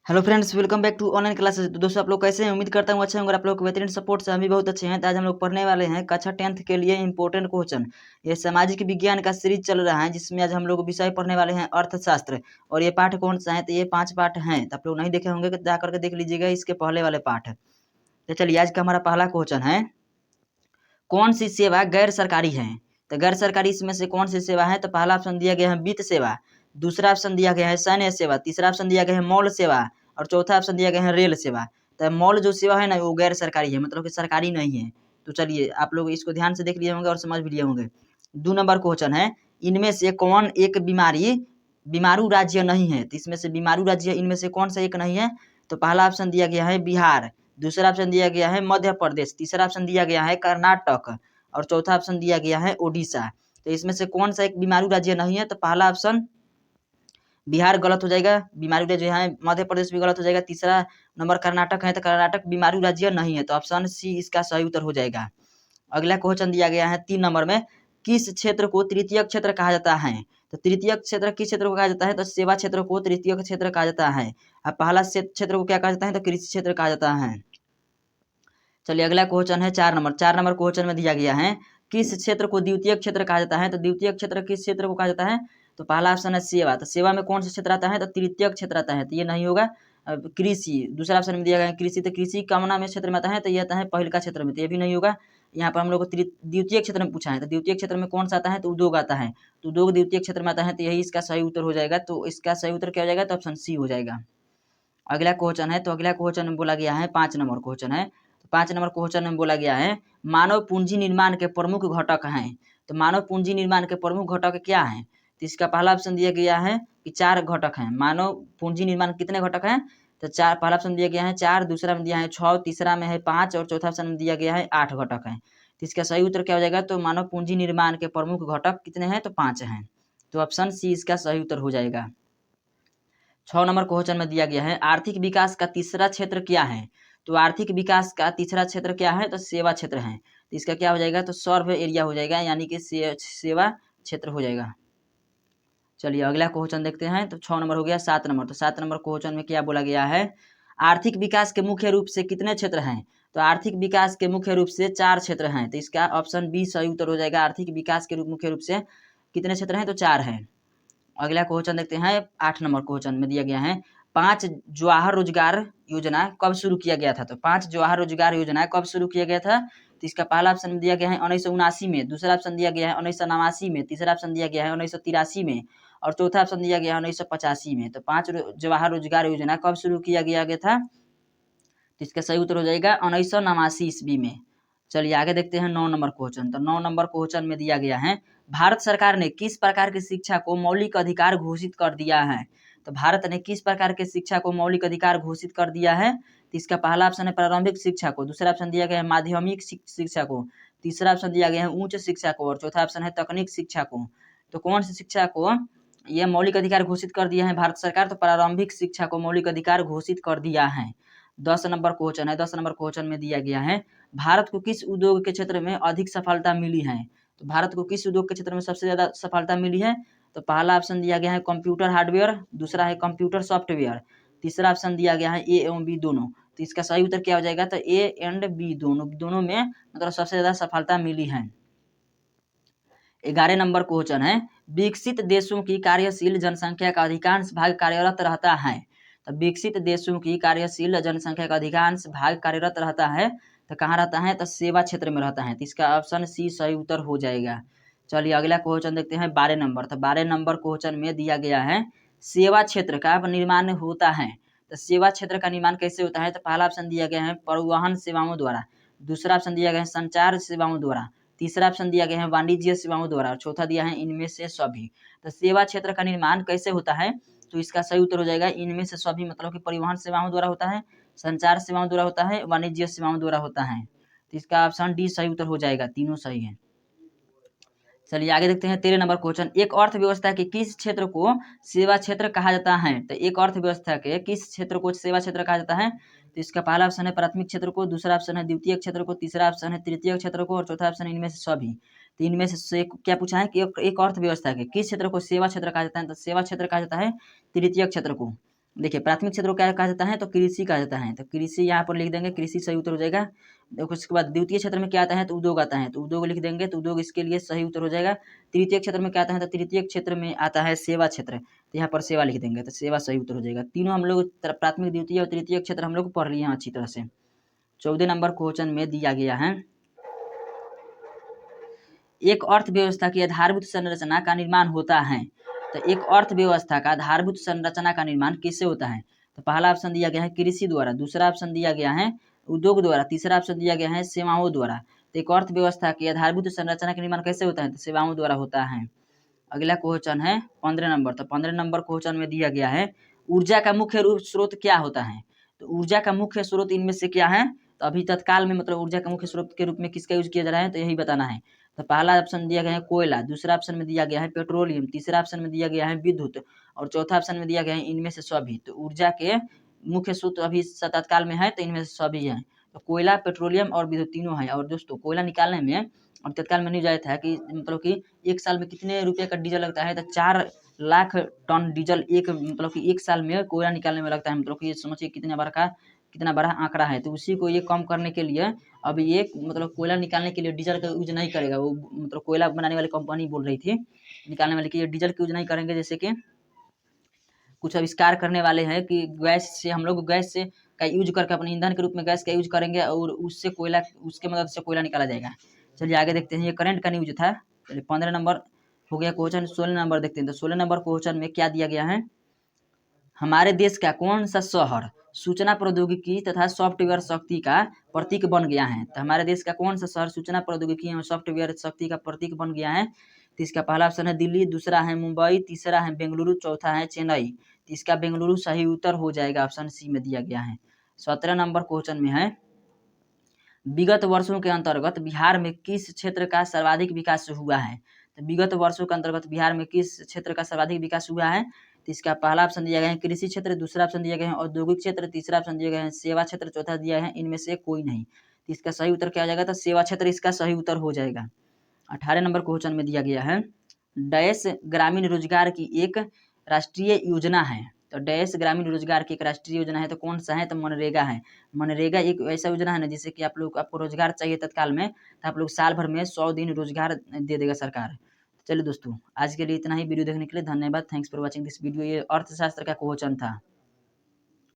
Hello friends, welcome back to online classes. तो दोस्तों, आप लोग कैसे हैं? उम्मीद करता हूँ अच्छे होंगे। आप लोग को बेहतरीन सपोर्ट से हम भी बहुत अच्छे हैं। तो आज हम लोग पढ़ने वाले हैं कक्षा 10th के लिए इंपॉर्टेंट क्वेश्चन। ये सामाजिक विज्ञान का सीरीज चल रहा है, जिसमें आज हम लोग विषय पढ़ने वाले हैं अर्थशास्त्र। और ये पाठ कौन सा है? तो ये 5 पाठ हैं। तो आप लोग नहीं देखे होंगे तो जा करके देख लीजिएगा इसके पहले वाले पाठ। तो चलिए, आज का हमारा पहला क्वेश्चन है, कौन सी सेवा गैर सरकारी है? तो गैर सरकारी इसमें से कौन सी सेवा है? तो पहला ऑप्शन दिया गया है वित्त सेवा, दूसरा ऑप्शन दिया गया है सैन्य सेवा, तीसरा ऑप्शन दिया गया है मॉल सेवा और चौथा ऑप्शन दिया गया है रेल सेवा। तो मॉल जो सेवा है ना, वो गैर सरकारी है, मतलब कि सरकारी नहीं है। तो चलिए, आप लोग इसको ध्यान से देख लिए होंगे और समझ भी लिए होंगे। 2 नंबर क्वेश्चन है, इनमें से कौन एक बीमारू राज्य नहीं है? तो इसमें से बीमारू राज्य इनमें से कौन सा एक नहीं है? तो पहला ऑप्शन दिया गया है बिहार, दूसरा ऑप्शन दिया गया है मध्य प्रदेश, तीसरा ऑप्शन दिया गया है कर्नाटक और चौथा ऑप्शन दिया गया है ओडिशा। तो इसमें से कौन सा एक बीमारू राज्य नहीं है? तो पहला ऑप्शन बिहार गलत हो जाएगा, बीमारू राज्य है। मध्य प्रदेश भी गलत हो जाएगा। तीसरा नंबर कर्नाटक है, तो कर्नाटक बीमारू राज्य नहीं है। तो ऑप्शन सी इसका सही उत्तर हो जाएगा। अगला क्वेश्चन दिया गया है 3 नंबर में, किस क्षेत्र को तृतीय क्षेत्र कहा जाता है? तो तृतीय क्षेत्र किस क्षेत्र को कहा जाता है? तो सेवा क्षेत्र को तृतीय क्षेत्र कहा जाता है। अब पहला क्षेत्र को क्या कहा जाता है? तो कृषि क्षेत्र कहा जाता है। चलिए, अगला क्वेश्चन है 4 नंबर। 4 नंबर क्वेश्चन में दिया गया है, किस क्षेत्र को द्वितीय क्षेत्र कहा जाता है? तो द्वितीय क्षेत्र किस क्षेत्र को कहा जाता है? तो पहला ऑप्शन है सेवा। तो सेवा में कौन सा क्षेत्र आता है? तो तृतीय क्षेत्र आता है। तो ये नहीं होगा। कृषि दूसरा ऑप्शन में दिया गया है कृषि, तो कृषि कामना में क्षेत्र में आता है, तो ये आता है पहल का क्षेत्र में। तो ये भी नहीं होगा। यहाँ पर हम लोग को द्वितीय क्षेत्र में पूछा है, तो द्वितीय क्षेत्र में कौन सा आता है? तो उद्योग आता है। तो उद्योग द्वितीय क्षेत्र में आता है, तो यही इसका सही उत्तर हो जाएगा। तो इसका सही उत्तर क्या हो जाएगा? तो ऑप्शन सी हो जाएगा। अगला क्वेश्चन है, तो अगला क्वेश्चन में बोला गया है 5 नंबर क्वेश्चन है। तो 5 नंबर क्वेश्चन में बोला गया है, मानव पूंजी निर्माण के प्रमुख घटक हैं। तो मानव पूंजी निर्माण के प्रमुख घटक क्या हैं? तो इसका पहला ऑप्शन दिया गया है कि 4 घटक हैं। मानव पूंजी निर्माण कितने घटक हैं? तो 4, पहला ऑप्शन दिया गया है 4, दूसरा में दिया है 6, तीसरा में है 5 और चौथा ऑप्शन में दिया गया है 8 घटक हैं। तो इसका सही उत्तर क्या हो जाएगा? तो मानव पूंजी निर्माण के प्रमुख घटक कितने हैं? तो 5 हैं। तो ऑप्शन सी इसका सही उत्तर हो जाएगा। 6 नंबर क्वेश्चन में दिया गया है, आर्थिक विकास का तीसरा क्षेत्र क्या है? तो आर्थिक विकास का तीसरा क्षेत्र क्या है? तो सेवा क्षेत्र है। तो इसका क्या हो जाएगा? तो सर्व एरिया हो जाएगा, यानी कि सेवा क्षेत्र हो जाएगा। चलिए, अगला क्वेश्चन देखते हैं। तो 6 नंबर हो गया। 7 नंबर, तो 7 नंबर क्वेश्चन में क्या बोला गया है, आर्थिक विकास के मुख्य रूप से कितने क्षेत्र हैं? तो आर्थिक विकास के मुख्य रूप से 4 क्षेत्र हैं। तो इसका ऑप्शन बी सही उत्तर हो जाएगा। आर्थिक विकास के मुख्य रूप से कितने क्षेत्र हैं? तो 4 हैं। अगला क्वेश्चन देखते हैं। 8 नंबर क्वेश्चन में दिया गया है, 5 जवाहर रोजगार योजना कब शुरू किया गया था? तो 5 जवाहर रोजगार योजना कब शुरू किया गया था? तो इसका पहला ऑप्शन दिया गया है 1979 में, दूसरा ऑप्शन दिया गया है 1989 में, तीसरा ऑप्शन दिया गया है 1983 में और चौथा ऑप्शन दिया गया है 1985 में। तो 5 जवाहर रोजगार योजना कब शुरू किया गया था? तो इसका सही उत्तर हो जाएगा 1989 ईस्वी में। चलिए, आगे देखते हैं 9 नंबर क्वेश्चन। तो 9 नंबर क्वेश्चन में दिया गया है, भारत सरकार ने किस प्रकार की शिक्षा को मौलिक अधिकार घोषित कर दिया है? तो भारत ने किस प्रकार के शिक्षा को मौलिक अधिकार घोषित कर दिया है? तो इसका पहला ऑप्शन है प्रारंभिक शिक्षा को, दूसरा ऑप्शन दिया गया है माध्यमिक शिक्षा को, तीसरा ऑप्शन दिया गया है उच्च शिक्षा को और चौथा ऑप्शन है तकनीक शिक्षा को। तो कौन सी शिक्षा को यह मौलिक अधिकार घोषित कर दिया है भारत सरकार? तो प्रारंभिक शिक्षा को मौलिक अधिकार घोषित कर दिया है। 10 नंबर क्वेश्चन है। 10 नंबर क्वेश्चन में दिया गया है, भारत को किस उद्योग के क्षेत्र में अधिक सफलता मिली है? तो भारत को किस उद्योग के क्षेत्र में सबसे ज्यादा सफलता मिली है? तो पहला ऑप्शन दिया गया है कंप्यूटर हार्डवेयर, दूसरा है कंप्यूटर सॉफ्टवेयर, तीसरा ऑप्शन दिया गया है ए एवं बी दोनों। तो इसका सही उत्तर क्या हो जाएगा? तो ए एंड बी दोनों में मतलब सबसे ज्यादा सफलता मिली है। 11 नंबर क्वेश्चन है, विकसित देशों की कार्यशील जनसंख्या का अधिकांश भाग कार्यरत रहता है। तो विकसित देशों की कार्यशील जनसंख्या का अधिकांश भाग कार्यरत रहता है, तो कहाँ रहता है? तो सेवा क्षेत्र में रहता है। तो इसका ऑप्शन सी सही उत्तर हो जाएगा। चलिए, अगला क्वेश्चन देखते हैं 12 नंबर। तो 12 नंबर क्वेश्चन में दिया गया है, सेवा क्षेत्र का निर्माण होता है। तो सेवा क्षेत्र का निर्माण कैसे होता है? तो पहला ऑप्शन दिया गया है परिवहन सेवाओं द्वारा, दूसरा ऑप्शन दिया गया है संचार सेवाओं द्वारा, तीसरा ऑप्शन दिया गया है वाणिज्य सेवाओं द्वारा और चौथा दिया है इनमें से सभी। तो सेवा क्षेत्र का निर्माण कैसे होता है? तो इसका सही उत्तर हो जाएगा इनमें से सभी, मतलब कि परिवहन सेवाओं द्वारा होता है, संचार सेवाओं द्वारा होता है, वाणिज्य सेवाओं द्वारा होता है। तो इसका ऑप्शन डी सही उत्तर हो जाएगा, तीनों सही है। चलिए, आगे देखते हैं 13 नंबर क्वेश्चन, एक अर्थव्यवस्था के किस क्षेत्र को सेवा क्षेत्र कहा जाता है? तो एक अर्थव्यवस्था के किस क्षेत्र को सेवा क्षेत्र कहा जाता है? तो इसका पहला ऑप्शन है प्राथमिक क्षेत्र को, दूसरा ऑप्शन है द्वितीय क्षेत्र को, तीसरा ऑप्शन है तृतीय क्षेत्र को और चौथा ऑप्शन इनमें से सभी। तो इनमें से क्या पूछा है कि एक अर्थव्यवस्था के किस क्षेत्र को सेवा क्षेत्र कहा जाता है? तो सेवा क्षेत्र कहा जाता है तृतीय क्षेत्र को। देखिए प्राथमिक क्षेत्र को क्या कहा जाता है, तो कृषि कहा जाता है, तो कृषि यहाँ पर लिख देंगे, कृषि सही उत्तर हो जाएगा। देखो उसके बाद द्वितीय क्षेत्र में क्या आता है, तो उद्योग आता है, तो उद्योग लिख देंगे, तो उद्योग इसके लिए सही उत्तर हो जाएगा। तृतीय क्षेत्र में क्या आता है, तो तृतीय क्षेत्र में आता है सेवा क्षेत्र, तो यहाँ पर सेवा लिख देंगे, तो सेवा सही उत्तर हो जाएगा। तीनों हम लोग प्राथमिक द्वितीय और तृतीय क्षेत्र हम लोग पढ़ लिए हैं अच्छी तरह से। 14 नंबर क्वेश्चन में दिया गया है, एक अर्थव्यवस्था की आधारभूत संरचना का निर्माण होता है, तो एक अर्थव्यवस्था का आधारभूत संरचना का निर्माण किससे होता है, तो पहला ऑप्शन दिया गया है कृषि द्वारा, दूसरा ऑप्शन दिया गया है उद्योग द्वारा, तीसरा ऑप्शन दिया गया है सेवाओं द्वारा। तो एक अर्थव्यवस्था की आधारभूत संरचना का निर्माण कैसे होता है, तो सेवाओं द्वारा होता है। अगला क्वेश्चन है 15 नंबर, तो 15 नंबर क्वेश्चन में दिया गया है, ऊर्जा का मुख्य रूप स्रोत क्या होता है, तो ऊर्जा का मुख्य स्रोत इनमें से क्या है, तो अभी तत्काल में मतलब ऊर्जा का मुख्य स्रोत के रूप में किसका यूज किया जा रहा है, तो यही बताना है। तो पहला ऑप्शन दिया गया है कोयला, दूसरा ऑप्शन में दिया गया है पेट्रोलियम, तीसरा ऑप्शन में दिया गया है विद्युत, और चौथा ऑप्शन में दिया गया है इनमें से सभी। तो ऊर्जा के मुख्य स्रोत अभी तत्काल में है, तो इनमें से सभी है, तो कोयला पेट्रोलियम और विद्युत तीनों है। और दोस्तों कोयला निकालने में और तत्काल में न्यूज आया था कि मतलब कि एक साल में कितने रुपए का डीजल लगता है, तो 4 लाख टन डीजल एक मतलब कि एक साल में कोयला निकालने में लगता है। मतलब कि समझिए कितना बड़ा आंकड़ा है। तो उसी को ये कम करने के लिए अब ये मतलब कोयला निकालने के लिए डीजल का यूज नहीं करेगा। वो मतलब कोयला बनाने वाली कंपनी बोल रही थी निकालने वाली कि ये डीजल का यूज नहीं करेंगे। जैसे कि कुछ आविष्कार करने वाले हैं कि गैस से हम लोग गैस से का यूज करके अपने ईंधन के रूप में गैस का यूज करेंगे और उससे कोयला उसके मदद से कोयला निकाला जाएगा। चलिए आगे देखते हैं, ये करंट का न्यूज था। चलिए 15 नंबर हो गया क्वेश्चन। 16 नंबर देखते हैं, तो 16 नंबर क्वेश्चन में क्या दिया गया है, हमारे देश का कौन सा शहर सूचना प्रौद्योगिकी तथा सॉफ्टवेयर शक्ति का प्रतीक बन गया है, तो हमारे देश का कौन सा शहर सूचना प्रौद्योगिकी और सॉफ्टवेयर शक्ति का प्रतीक बन गया है, तो इसका पहला ऑप्शन है दिल्ली, दूसरा है मुंबई, तीसरा है बेंगलुरु, चौथा है चेन्नई। तो इसका बेंगलुरु सही उत्तर हो जाएगा, ऑप्शन सी में दिया गया है। 17 नंबर क्वेश्चन में है, विगत वर्षों के अंतर्गत बिहार में किस क्षेत्र का सर्वाधिक विकास हुआ है, तो विगत वर्षों के अंतर्गत बिहार में किस क्षेत्र का सर्वाधिक विकास हुआ है, तो इसका पहला ऑप्शन दिया गया है कृषि क्षेत्र, दूसरा ऑप्शन दिया गया है औद्योगिक क्षेत्र, तीसरा ऑप्शन दिया गया है सेवा क्षेत्र, चौथा दिया है इनमें से कोई नहीं। तो इसका सही उत्तर क्या हो जाएगा, तो सेवा क्षेत्र इसका सही उत्तर हो जाएगा। 18 नंबर क्वेश्चन में दिया गया है, डैश ग्रामीण रोजगार की एक राष्ट्रीय योजना है, तो डैश ग्रामीण रोजगार की एक राष्ट्रीय योजना है, तो कौन सा है, तो मनरेगा है। मनरेगा एक ऐसा योजना है ना जिससे कि आपको रोजगार चाहिए तत्काल में, तो आप लोग साल भर में 100 दिन रोजगार दे देगा सरकार। चलिए दोस्तों आज के लिए इतना ही। वीडियो देखने के लिए धन्यवाद। Thanks for watching this video. ये अर्थशास्त्र का क्वेश्चन था।